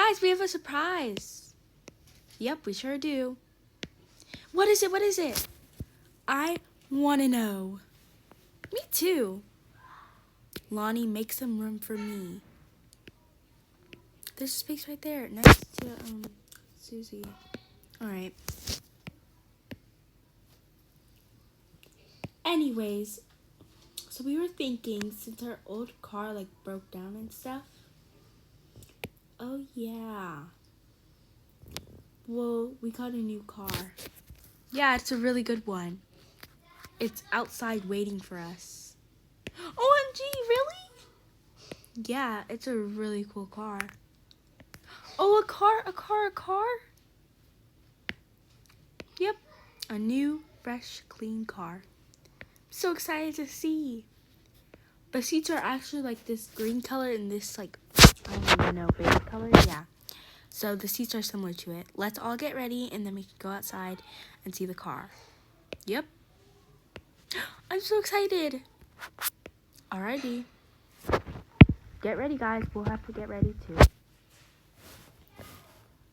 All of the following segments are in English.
Guys, we have a surprise. Yep, we sure do. What is it? What is it? I want to know. Me too. Lonnie, make some room for me. There's a space right there next to Susie. All right. Anyways, so we were thinking, since our old car like broke down and stuff. Oh yeah. Well, we got a new car. Yeah, it's a really good one. It's outside waiting for us. OMG, really? Yeah, it's a really cool car. Oh, a car. Yep, a new, fresh, clean car. So excited to see. The seats are actually like this green color and this like, I don't even know, beige color. Yeah. So the seats are similar to it. Let's all get ready and then we can go outside and see the car. Yep. I'm so excited. Alrighty. Get ready, guys. We'll have to get ready too.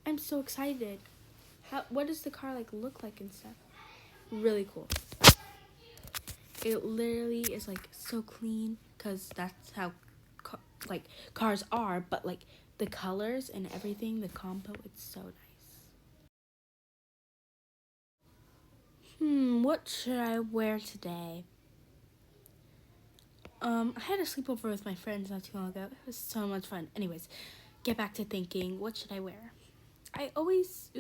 I'm so excited. What does the car like look like and stuff? Really cool. It literally is like so clean because that's how cars are, but like the colors and everything, the combo, it's so nice. What should I wear today? I had a sleepover with my friends not too long ago. It was so much fun. Anyways, get back to thinking, what should I wear? I always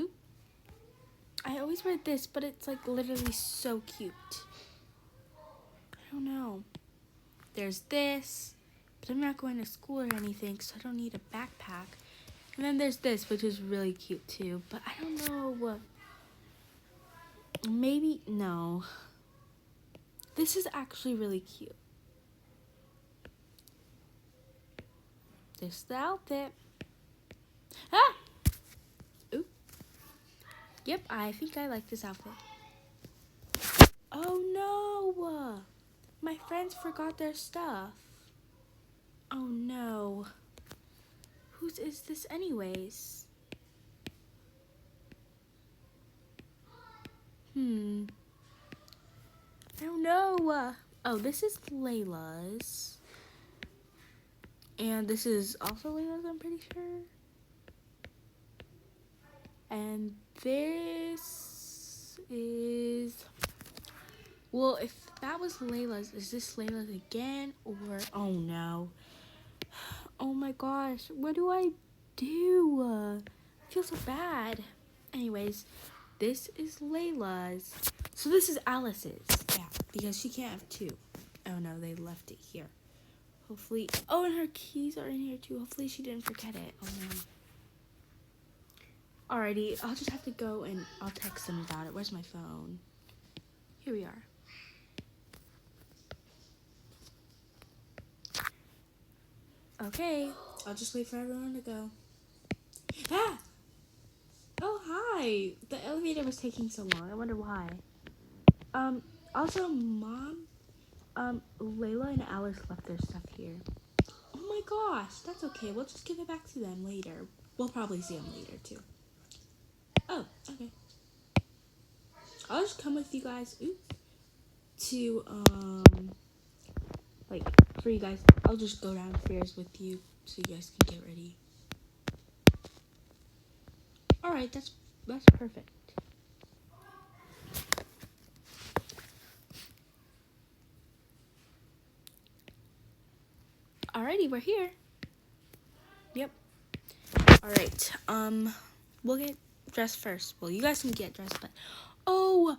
wear this, but it's like literally so cute. I don't know. There's this, but I'm not going to school or anything, so I don't need a backpack. And then there's this, which is really cute too, but I don't know. Maybe, no. This is actually really cute. This is the outfit. Ah! Ooh. Yep, I think I like this outfit. Oh no! My friends forgot their stuff. Oh no. Whose is this anyways? I don't know. Oh, this is Layla's. And this is also Layla's, I'm pretty sure. And this is... Well, if that was Layla's, is this Layla's again? Or... Oh, no. Oh, my gosh. What do I do? I feel so bad. Anyways, this is Layla's. So this is Alice's. Yeah, because she can't have two. Oh, no, they left it here. Hopefully... Oh, and her keys are in here, too. Hopefully she didn't forget it. Oh, no. Alrighty, I'll just have to go and I'll text them about it. Where's my phone? Here we are. Okay, I'll just wait for everyone to go. Ah! Oh, hi! The elevator was taking so long. I wonder why. Also, Mom, Layla and Alice left their stuff here. Oh my gosh, that's okay. We'll just give it back to them later. We'll probably see them later, too. Oh, okay. I'll just come with you guys. To, like, for you guys, I'll just go downstairs with you so you guys can get ready. Alright, that's perfect. Alrighty, we're here. Yep. Alright, we'll get dressed first. Well, you guys can get dressed, but... Oh,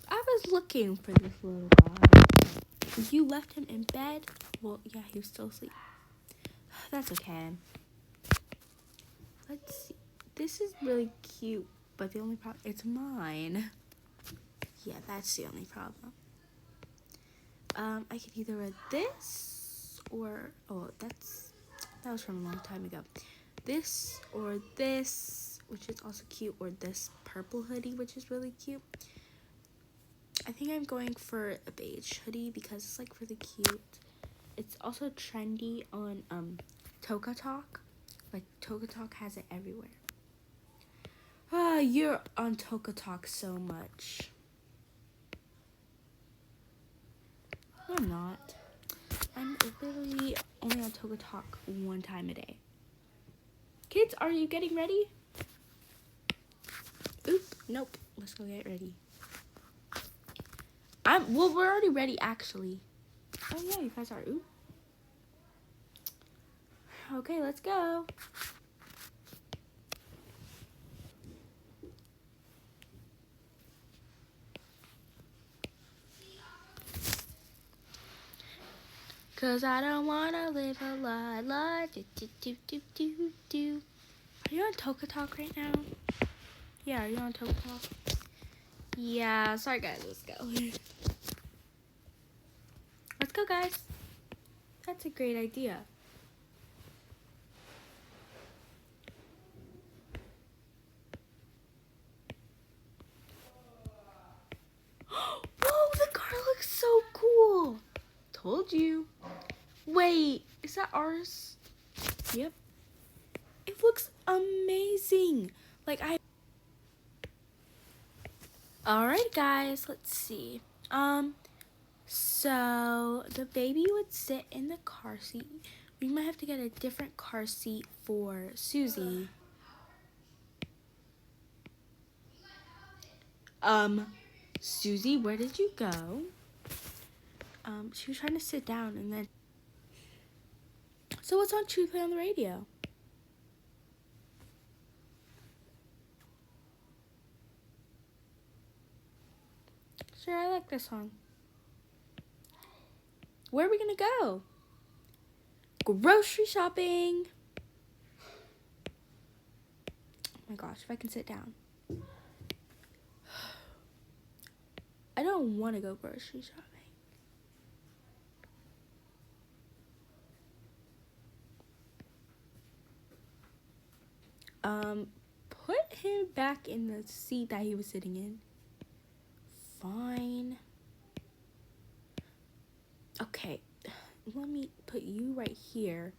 I was looking for this little guy. You left him in bed? Well, yeah, he was still asleep. That's okay. Let's see. This is really cute, but the only problem, it's mine. Yeah, that's the only problem. I could either wear this or, that was from a long time ago. This or this, which is also cute, or this purple hoodie, which is really cute. I think I'm going for a beige hoodie because it's like really cute. It's also trendy on Toca. Like, Toca Talk has it everywhere. Ah, you're on Toca Talk so much. I'm not. I'm literally only on Toca Talk one time a day. Kids, are you getting ready? Oop, nope. Let's go get ready. Well, we're already ready, actually. Oh, yeah, you guys are. Oop. Okay, let's go. Cause I don't wanna live a lie. Do. Are you on Toca Talk right now? Yeah, are you on Toca Talk? Yeah, sorry guys, let's go. Let's go, guys. That's a great idea. Whoa, the car looks so cool. Told you. Wait, is that ours? Yep. It looks amazing. Alright guys, let's see. So the baby would sit in the car seat. We might have to get a different car seat for Susie. Susie, where did you go? She was trying to sit down and then. So what's on True Play on the radio? Sure, I like this song. Where are we gonna go? Grocery shopping. Oh my gosh, if I can sit down. I don't want to go grocery shopping. Put him back in the seat that he was sitting in. Fine. Okay, let me put you right here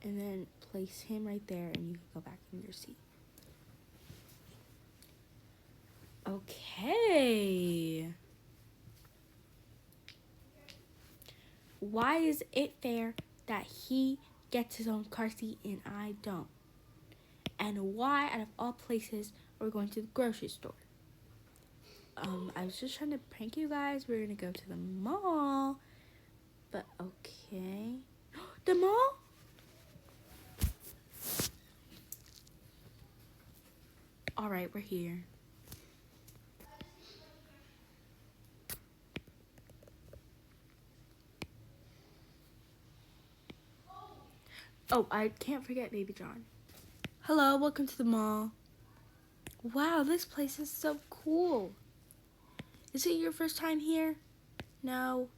and then place him right there and you can go back in your seat. Okay. Why is it fair that he gets his own car seat and I don't? And why, out of all places, are we going to the grocery store? I was just trying to prank you guys. We're gonna go to the mall. But okay. The mall? Alright, we're here. Oh, I can't forget Baby John. Hello, welcome to the mall. Wow, this place is so cool. Is it your first time here? No.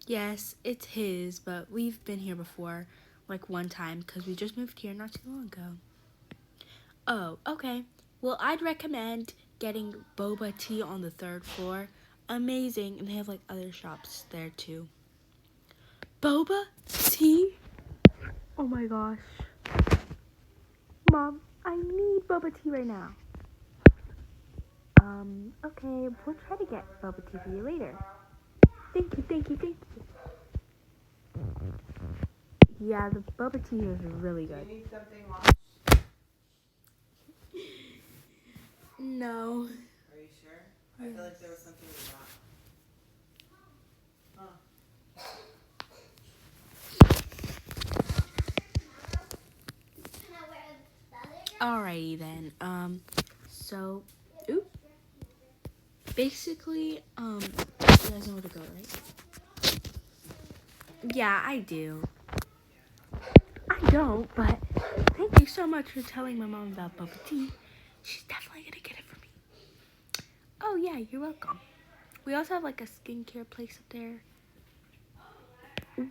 Yes, it's his, but we've been here before, like one time, because we just moved here not too long ago. Oh, okay. Well, I'd recommend getting boba tea on the 3rd floor. Amazing, and they have like other shops there too. Boba tea? Oh my gosh. Mom, I need boba tea right now. Okay, we'll try to get boba tea for you later. Thank you. Yeah, the boba tea is really good. Do you need something more? No. Are you sure? Yes. I feel like there was something you got. Alrighty then. So, basically, you guys know where to go, right? Yeah, I do. I don't, but thank you so much for telling my mom about boba tea. She's definitely gonna get it for me. Oh yeah, you're welcome. We also have like a skincare place up there.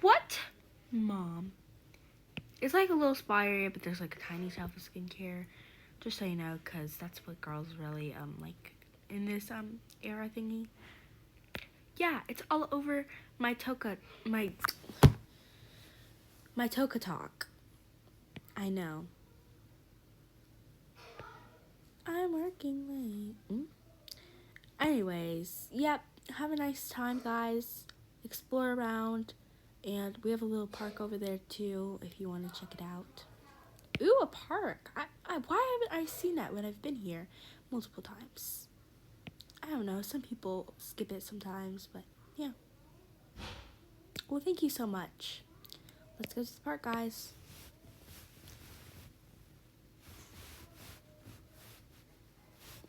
What? Mom. It's like a little spa area, but there's like a tiny shelf of skincare. Just so you know, because that's what girls really like in this era thingy. Yeah, it's all over my Toca Talk. I know. I'm working late. Anyways, yep. Have a nice time, guys. Explore around. And we have a little park over there, too, if you want to check it out. Ooh, a park. Why haven't I seen that when I've been here multiple times? I don't know. Some people skip it sometimes, but yeah. Well, thank you so much. Let's go to the park, guys.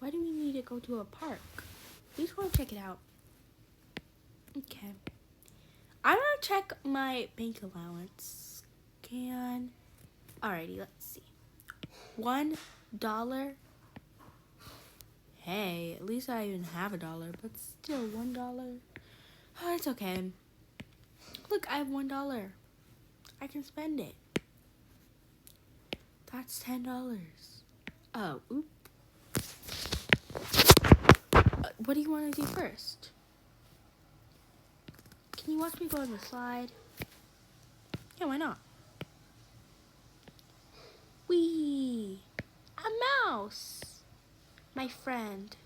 Why do we need to go to a park? We just want to check it out. Okay. I'm gonna check my bank allowance. Alrighty, let's see. $1. Hey, at least I even have $1, but still $1. Oh, it's okay. Look, I have $1. I can spend it. That's $10. Oh, oop. What do you want to do first? Can you watch me go on the slide? Yeah, why not? Whee! A mouse! My friend.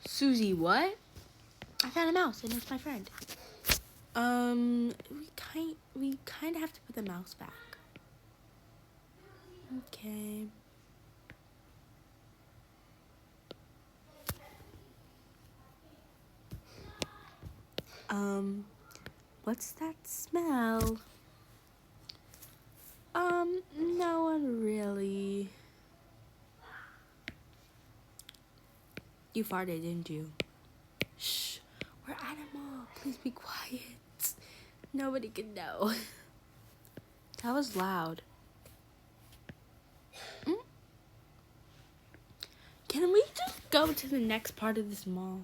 Susie, what? I found a mouse and it's my friend. We kind of have to put the mouse back. Okay. What's that smell? No one really. You farted, didn't you? Shh, we're at a mall. Please be quiet. Nobody can know. That was loud. Can we just go to the next part of this mall?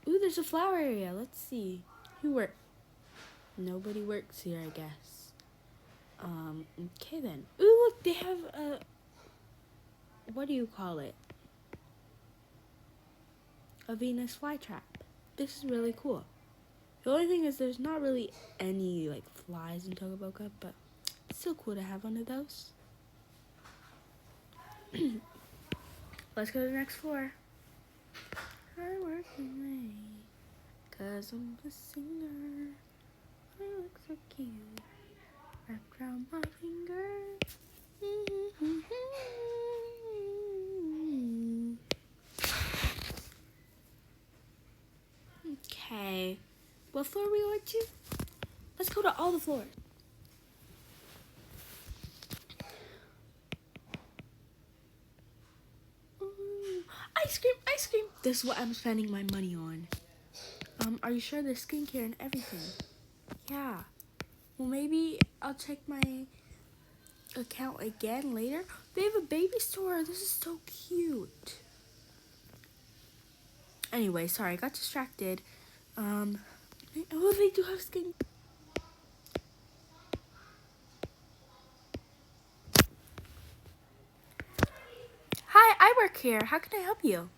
Ooh, there's a flower area. Let's see. Who works? Nobody works here, I guess. Okay then. Ooh, look, they have a... What do you call it? A Venus flytrap. This is really cool. The only thing is there's not really any, like, flies in Toca Boca, but it's still cool to have one of those. Let's go to the next floor. I'm working late, 'cause I'm a singer. I look so cute, wrapped around my finger. Okay, what floor are we going to? Let's go to all the floors. Ice cream, ice cream. This is what I'm spending my money on. Are you sure there's skincare and everything? Yeah. Well, maybe I'll check my account again later. They have a baby store. This is so cute. Anyway, sorry, I got distracted. Oh, they do have skin. Hi, I work here. How can I help you?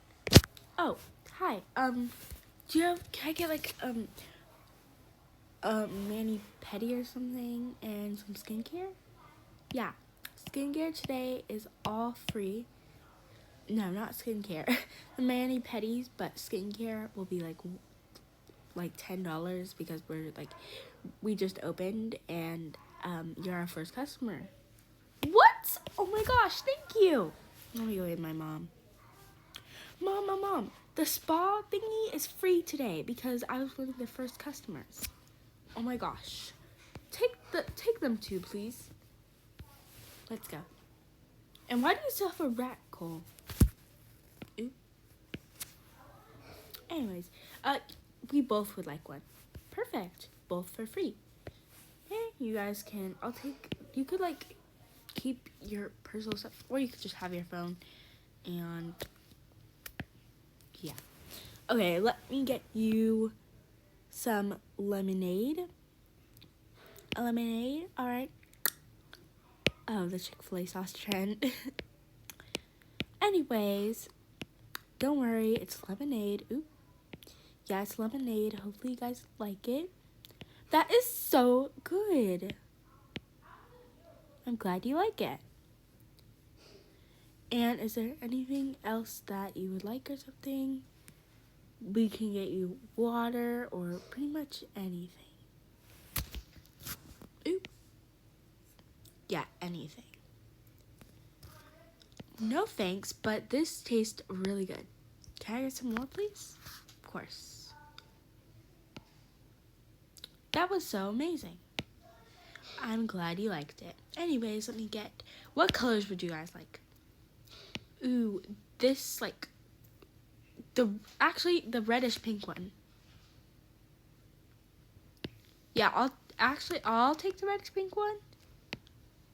Oh, hi. Can I get like, mani-pedi or something and some skincare? Yeah, skincare today is all free. No, not skincare. The mani-pedis, but skincare will be like $10 because we just opened and you're our first customer. What? Oh my gosh, thank you. Let me go with my mom. Mom, the spa thingy is free today because I was one of the first customers. Oh my gosh. Take them too, please. Let's go. And why do you still have a rat, Cole? Ooh. Anyways, we both would like one. Perfect. Both for free. Hey, you guys can, you could like keep your personal stuff, or you could just have your phone, and yeah. Okay, let me get you some lemonade. A lemonade, alright. Oh, the Chick-fil-A sauce trend. Anyways, don't worry, it's lemonade. Ooh. Yeah, it's lemonade. Hopefully you guys like it. That is so good. I'm glad you like it. And is there anything else that you would like or something? We can get you water or pretty much anything. Ooh. Yeah, anything. No thanks, but this tastes really good. Can I get some more, please? Of course. That was so amazing. I'm glad you liked it. Anyways, let me get... What colors would you guys like? Ooh, this, like... the reddish pink one. Yeah, I'll take the reddish pink one.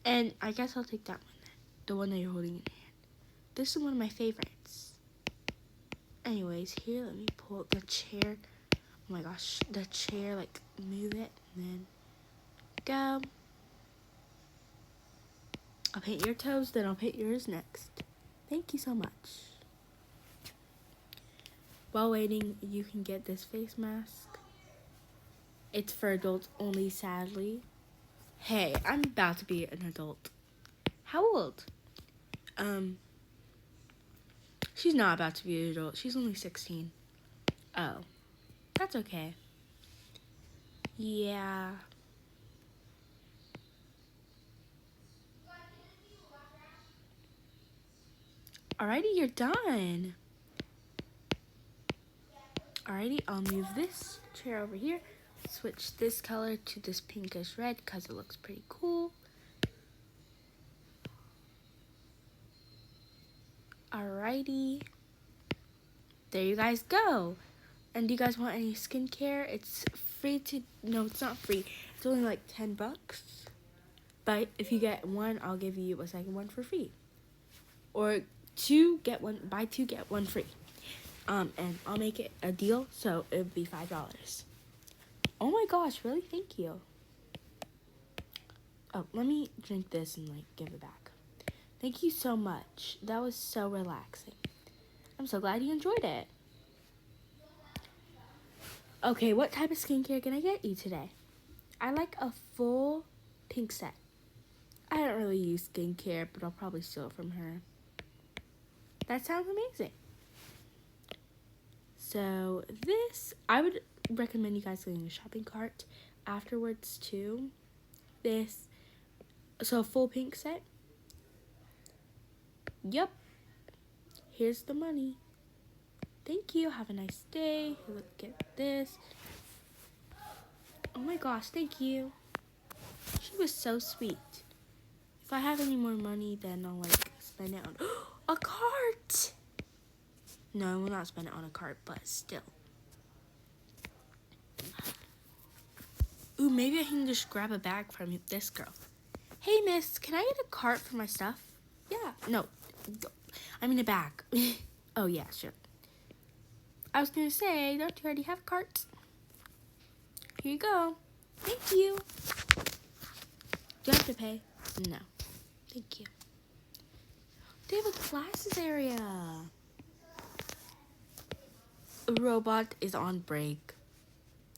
And I guess I'll take that one then. The one that you're holding in your hand. This is one of my favorites. Anyways, here, let me pull up the chair. Oh my gosh, the chair, like, move it, and then go. I'll paint your toes, then I'll paint yours next. Thank you so much. While waiting, you can get this face mask. It's for adults only, sadly. Hey, I'm about to be an adult. How old? She's not about to be an adult. She's only 16. Oh, that's okay. Yeah. Alrighty, you're done. Alrighty, I'll move this chair over here. Switch this color to this pinkish red because it looks pretty cool. Alrighty. There you guys go. And do you guys want any skincare? It's free to... No, it's not free. It's only like $10. But if you get one, I'll give you a second one for free. Or buy two, get one free. And I'll make it a deal, so it would be $5. Oh my gosh, really? Thank you. Oh, let me drink this and, like, give it back. Thank you so much. That was so relaxing. I'm so glad you enjoyed it. Okay, what type of skincare can I get you today? I like a full pink set. I don't really use skincare, but I'll probably steal it from her. That sounds amazing. So I would recommend you guys getting a shopping cart afterwards too. So a full pink set. Yep. Here's the money. Thank you. Have a nice day. Look at this. Oh my gosh, thank you. She was so sweet. If I have any more money, then I'll, like, spend it on a cart. No, I will not spend it on a cart, but still. Ooh, maybe I can just grab a bag from this girl. Hey, miss, can I get a cart for my stuff? Yeah. No, I mean a bag. Oh, yeah, sure. I was going to say, don't you already have a cart? Here you go. Thank you. Do I have to pay? No. Thank you. They have a classes area. A robot is on break.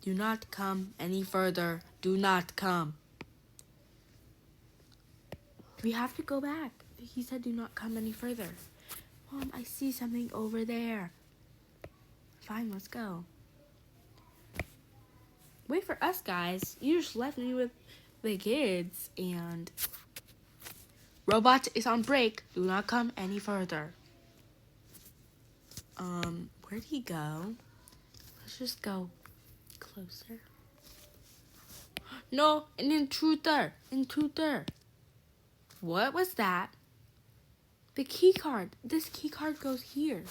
Do not come any further. Do not come. We have to go back. He said do not come any further. Mom, I see something over there. Fine, let's go. Wait for us, guys. You just left me with the kids and... Robot is on break. Do not come any further. Where'd he go? Let's just go closer. No, an intruder. Intruder. What was that? The key card. This key card goes here.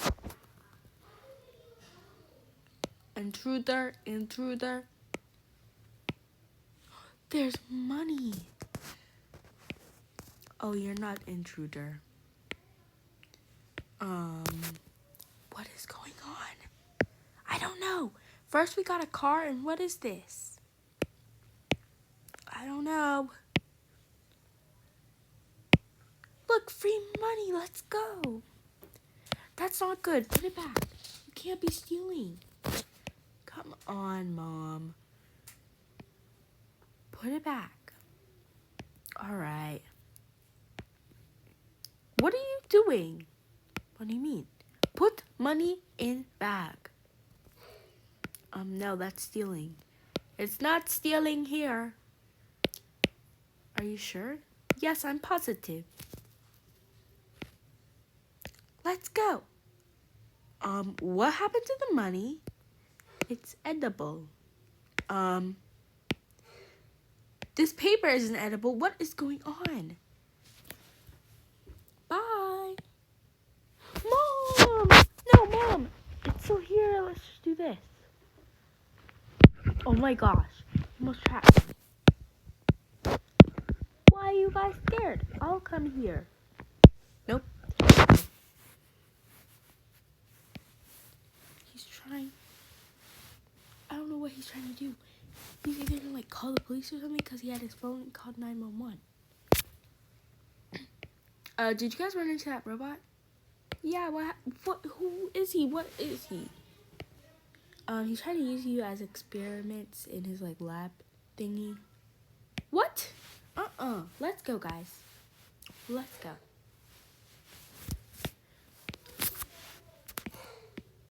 Intruder. Intruder. There's money. Oh, you're not intruder. What is going on? I don't know. First we got a car, and what is this? I don't know. Look, free money. Let's go. That's not good. Put it back. You can't be stealing. Come on, Mom. Put it back. Alright. What are you doing? What do you mean? Put money in bag. No, that's stealing. It's not stealing here. Are you sure? Yes, I'm positive. Let's go. What happened to the money? It's edible. This paper isn't edible. What is going on? Bye. Mom! No, Mom! It's still here. Let's just do this. Oh my gosh. Almost trapped. Why are you guys scared? I'll come here. Nope. He's trying. I don't know what he's trying to do. He's either gonna like call the police or something because he had his phone and called 911. Did you guys run into that robot? Yeah, what, who is he? What is he? He's trying to use you as experiments in his, like, lab thingy. What? Let's go, guys. Let's go.